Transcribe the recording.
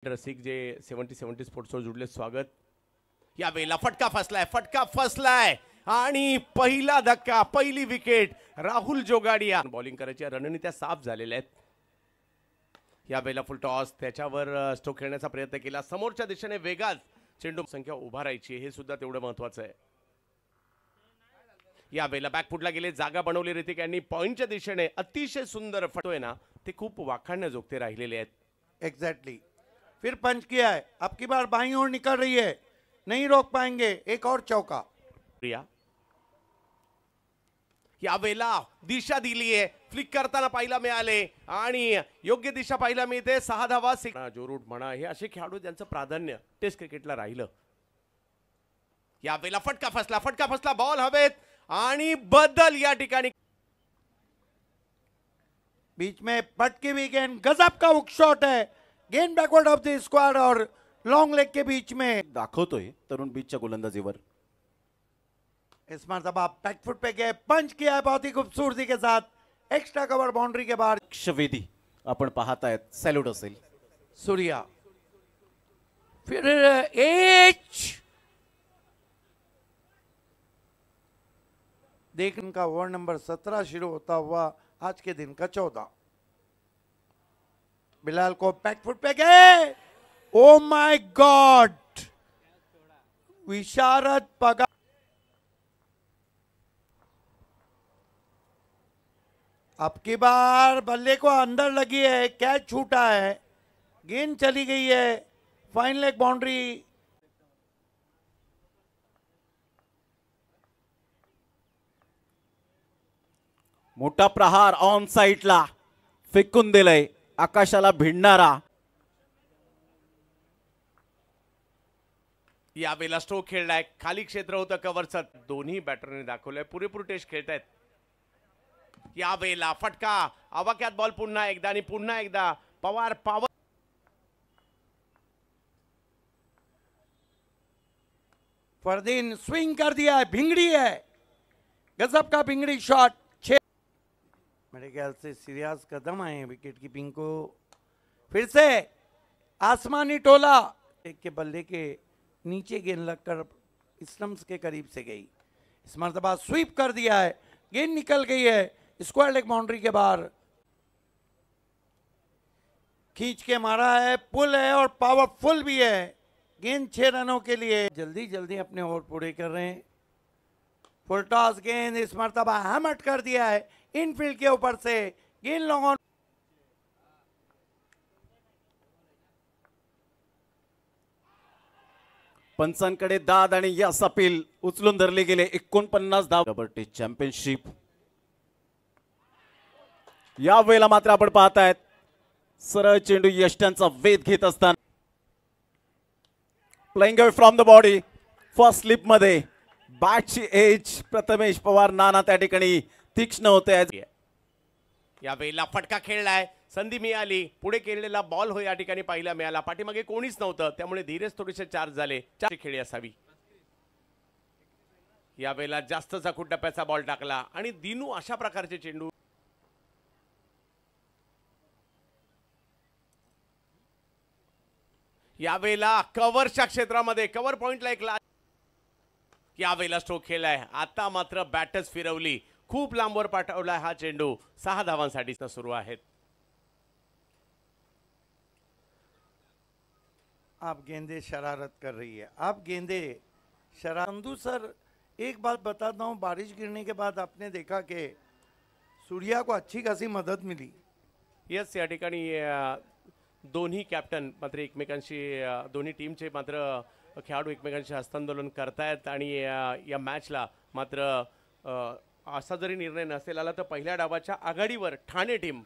रसिक जे 70 स्पोर्ट्सवर जुडले स्वागत. या वेळेला फटका फसलाय आणि पहिला धक्का, पहिली विकेट राहुल जोगाडिया. बॉलिंग करायची रणनीत्या साफ झालेल्या आहेत. या वेळेला फुल टॉस त्याच्यावर स्ट्रोक खेळण्याचा प्रयत्न केला. समोरच्या दिशेने वेगात चेंडू संख्या उभा राहायची हे सुद्धा तेवढं महत्त्वाचं आहे. या वेळेला बॅकफुटला गेले, जागा बनवली ऋतिक यांनी. पॉइंटच्या दिशेने अतिशय सुंदर फटोय ना, ते खूप वाखाणण्याजोगते राहिलेले आहेत. एग्जैक्टली फिर पंच किया है, अब की बार बाईं ओर निकल रही है, नहीं रोक पाएंगे. एक और चौका. या वेळेला दिशा दिली आहे, फ्लिक करताना पाहायला मिळाले आणि योग्य दिशा पाहायला मिळते. 6 धावा. जो रूट म्हणा, हे असे खेळाडू ज्यांचं प्राधान्य टेस्ट क्रिकेटला राहिलं. या वेळेला फटका फसला बॉल हवेत आणि बदल या ठिकाणी. बीच में पटकी हुई गेंद, गजब का हुक शॉट है. गेंद बैकवर्ड ऑफ द स्क्वाड और लॉन्ग लेग के बीच में दाखवतोय तरुण बीचच्या गोलंदाजीवर. इस मर्तबा बैकफुट पे गए, पंच किया है बहुत ही खूबसूरती के साथ. एक्स्ट्रा कवर बाउंड्री के बाहर. क्षवेदी आपण पाहतायत, सॅल्यूट असेल. सूर्या फिर एच देखने का ओवर नंबर 17 शुरू होता हुआ आज के दिन का 14. बिलाल को बैकफुट पे गए. ओ माय गॉड, विशारद पगा. अब की बार बल्ले को अंदर लगी है, कैच छूटा है, गेंद चली गई है. Fine leg boundary. मोठा प्रहार ऑन साइडला फेकून दिलंय, आकाशाला भिडणारा. या वेळेला स्ट्रोक खेळलाय, खाली क्षेत्र होतं कव्हरचं. दोन्ही बॅटरने दाखवलंय पुरेपूर टेस्ट खेळतायत. या वेळेला फटका, आवाक्यात बॉल पुन्हा एकदा आणि पुन्हा एकदा पवार पावर. फरदीन स्विंग कर दिया है, भिंगड़ी है, गजब का भिंगड़ी शॉट. मेरे ख्याल से सीरियस कदम आए विकेट कीपिंग को. फिर से आसमानी टोला, एक के बल्ले के नीचे गेंद लगकर स्टंप्स के करीब से गई. इस मर्तबा स्वीप कर दिया है, गेंद निकल गई है स्क्वायर लेग बाउंड्री के बाहर. खींच के मारा है, पुल है और पावरफुल भी है. गेंद 6 रनों के लिए. जल्दी जल्दी अपने ओवर पूरे कर रहे हैं. फुल टॉस गेंद इस मर्तबा हैमट कर दिया है इनफील्ड के ऊपर से. गेंद लॉन्ग ऑन. पंचांकडे दाद आणि यस अपील उचलून धरले गेले. 49 धाव. कबड्डी चॅम्पियनशिप. या वेळेला मात्र आपण पाहतायत सरळ चेंडू यष्ट्यांचा वेध घेत असताना. Playing away from the body, first slip मध्ये बॅटची एज. प्रथमेश पवार नाना त्या ठिकाणी तीक्ष्ण होते. या वेळेला फटका खेळलाय, संधी मिळाली, पुढे केलेला बॉल हो या ठिकाणी पाहायला मिळाला. पाठीमागे कोणीच नव्हतं, त्यामुळे धीरेच थोडेसे चार्ज झाले. 4 खेळी असावी. या वेळेला जास्तचा खूप टप्प्याचा बॉल टाकला आणि दिनू अशा प्रकारचे चेंडू. या वेळेला कव्हरच्या क्षेत्रामध्ये कव्हर पॉइंटला एक. या वेळेला स्ट्रोक खेळलाय, आता मात्र बॅटच फिरवली, खूप लांबवर पाठवलाय हा चेंडू. 6 धावांसाठी सुरू आहेत. आप गेंदे शरारत कर रही है, आप गेंदे शरारंदू. सर एक बात बताता हूँ, बारिश गिरने के बाद आपने देखा कि सूर्या को अच्छी खासी मदद मिली. यस, या ठिकाणी दोन्ही कॅप्टन मात्र एकमेकांशी, दोन्ही टीमचे मात्र खेळाडू एकमेकांशी हस्तांदोलन करतायत. आणि या मॅचला मात्र असा जरी निर्णय नसेल आला तर पहिल्या डावाच्या आघाडीवर ठाणे टीम